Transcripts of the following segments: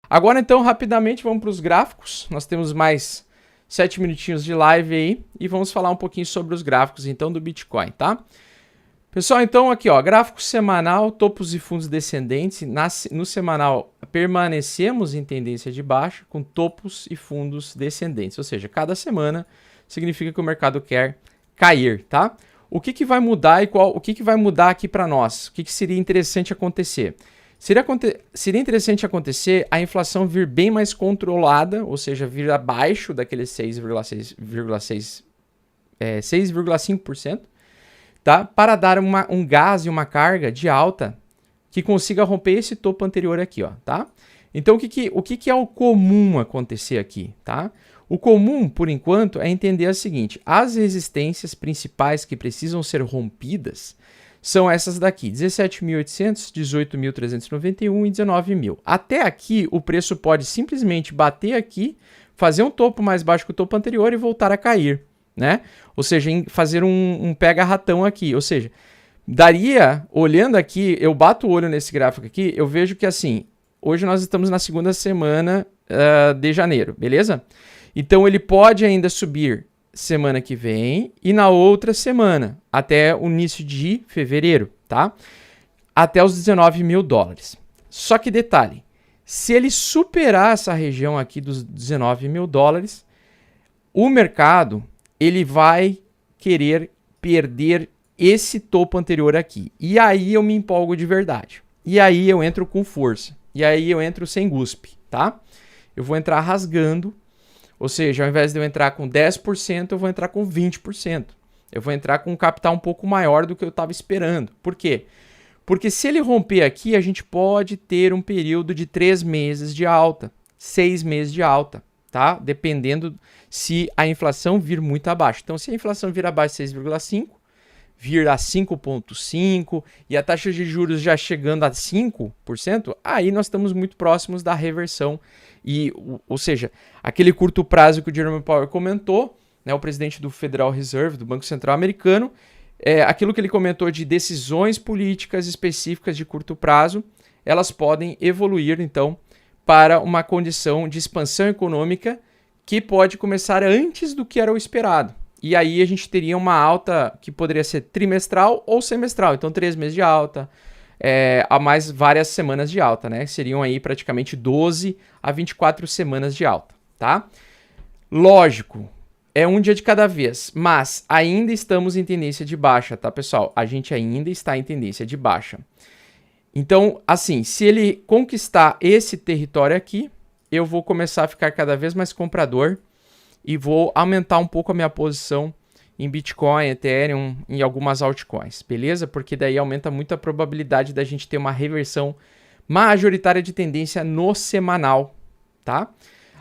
Agora então, rapidamente, vamos para os gráficos. Nós temos mais 7 minutinhos de live aí e vamos falar um pouquinho sobre os gráficos então do Bitcoin, tá? Pessoal, então aqui ó, gráfico semanal, topos e fundos descendentes. No semanal permanecemos em tendência de baixa com topos e fundos descendentes, ou seja, cada semana significa que o mercado quer cair, tá? O que vai mudar e o que vai mudar aqui para nós? O que seria interessante acontecer? Seria interessante acontecer a inflação vir bem mais controlada, ou seja, vir abaixo daqueles 6,5%, tá? Para dar um gás e uma carga de alta que consiga romper esse topo anterior aqui, ó, tá? Então, o que é o comum acontecer aqui, tá? O comum, por enquanto, é entender o seguinte: as resistências principais que precisam ser rompidas são essas daqui, 17.800, 18.391 e 19.000. Até aqui, o preço pode simplesmente bater aqui, fazer um topo mais baixo que o topo anterior e voltar a cair, né? Ou seja, fazer um pega-ratão aqui. Ou seja, daria, olhando aqui, eu bato o olho nesse gráfico aqui, eu vejo que assim, hoje nós estamos na segunda semana de janeiro, beleza? Então ele pode ainda subir semana que vem e na outra semana, até o início de fevereiro, tá? Até os 19 mil dólares. Só que detalhe, se ele superar essa região aqui dos 19 mil dólares, o mercado ele vai querer perder esse topo anterior aqui. E aí eu me empolgo de verdade. E aí eu entro com força. E aí eu entro sem guspe, tá? Eu vou entrar rasgando. Ou seja, ao invés de eu entrar com 10%, eu vou entrar com 20%. Eu vou entrar com um capital um pouco maior do que eu estava esperando. Por quê? Porque se ele romper aqui, a gente pode ter um período de 3 meses de alta, 6 meses de alta, tá? Dependendo se a inflação vir muito abaixo. Então, se a inflação vir abaixo de 6,5%, vir a 5,5% e a taxa de juros já chegando a 5%, aí nós estamos muito próximos da reversão. Ou seja, aquele curto prazo que o Jerome Powell comentou, né, o presidente do Federal Reserve, do Banco Central Americano, aquilo que ele comentou de decisões políticas específicas de curto prazo, elas podem evoluir, então, para uma condição de expansão econômica que pode começar antes do que era o esperado. E aí a gente teria uma alta que poderia ser trimestral ou semestral. Então, 3 meses de alta, a mais várias semanas de alta, né? Seriam aí praticamente 12 a 24 semanas de alta, tá? Lógico, é um dia de cada vez, mas ainda estamos em tendência de baixa, tá, pessoal? A gente ainda está em tendência de baixa. Então, assim, se ele conquistar esse território aqui, eu vou começar a ficar cada vez mais comprador e vou aumentar um pouco a minha posição em Bitcoin, Ethereum, em algumas altcoins, beleza? Porque daí aumenta muito a probabilidade da gente ter uma reversão majoritária de tendência no semanal, tá?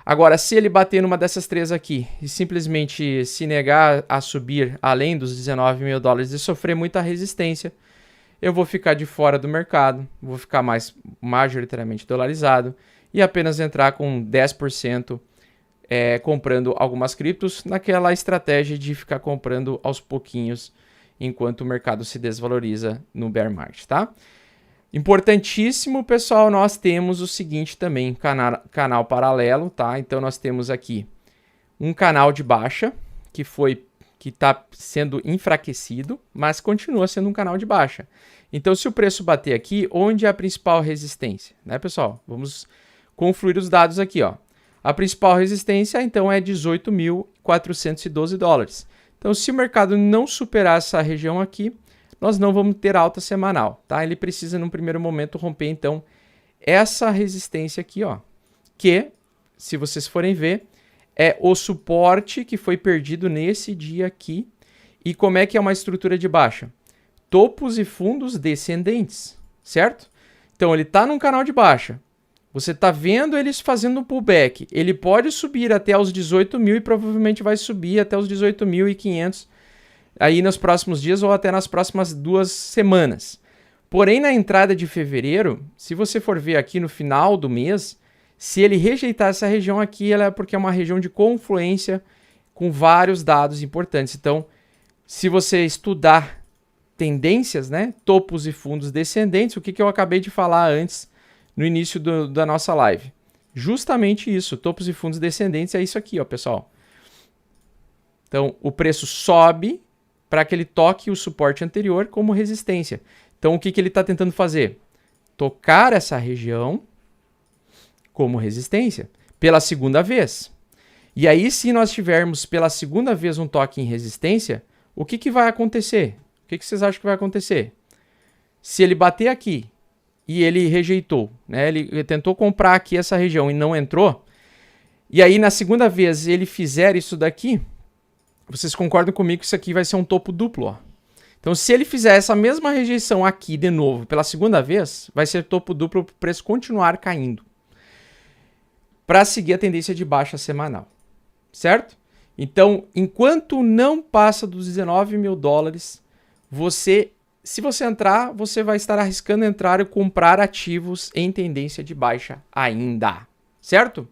Agora, se ele bater numa dessas três aqui e simplesmente se negar a subir além dos 19 mil dólares e sofrer muita resistência, eu vou ficar de fora do mercado, vou ficar mais majoritariamente dolarizado e apenas entrar com 10% comprando algumas criptos naquela estratégia de ficar comprando aos pouquinhos enquanto o mercado se desvaloriza no bear market, tá? Importantíssimo, pessoal, nós temos o seguinte também, canal paralelo, tá? Então nós temos aqui um canal de baixa que está sendo enfraquecido, mas continua sendo um canal de baixa. Então se o preço bater aqui, onde é a principal resistência, né, pessoal? Vamos confluir os dados aqui, ó. A principal resistência, então, é 18.412 dólares. Então, se o mercado não superar essa região aqui, nós não vamos ter alta semanal, tá? Ele precisa, num primeiro momento, romper, então, essa resistência aqui, ó. Que, se vocês forem ver, é o suporte que foi perdido nesse dia aqui. E como é que é uma estrutura de baixa? Topos e fundos descendentes, certo? Então, ele está num canal de baixa. Você está vendo eles fazendo um pullback. Ele pode subir até os 18 mil e provavelmente vai subir até os 18.500 aí nos próximos dias ou até nas próximas 2 semanas. Porém, na entrada de fevereiro, se você for ver aqui no final do mês, se ele rejeitar essa região aqui, ela é porque é uma região de confluência com vários dados importantes. Então, se você estudar tendências, né, topos e fundos descendentes, o que eu acabei de falar antes, no início da nossa live. Justamente isso, topos e fundos descendentes é isso aqui, ó, pessoal. Então, o preço sobe para que ele toque o suporte anterior como resistência. Então, o que ele está tentando fazer? Tocar essa região como resistência pela segunda vez. E aí, se nós tivermos pela segunda vez um toque em resistência, o que vai acontecer? O que vocês acham que vai acontecer? Se ele bater aqui e ele rejeitou, né? Ele tentou comprar aqui essa região e não entrou, e aí na segunda vez ele fizer isso daqui, vocês concordam comigo que isso aqui vai ser um topo duplo, ó. Então, se ele fizer essa mesma rejeição aqui de novo pela segunda vez, vai ser topo duplo para o preço continuar caindo, para seguir a tendência de baixa semanal, certo? Então, enquanto não passa dos 19 mil dólares, se você entrar, você vai estar arriscando entrar e comprar ativos em tendência de baixa ainda, certo?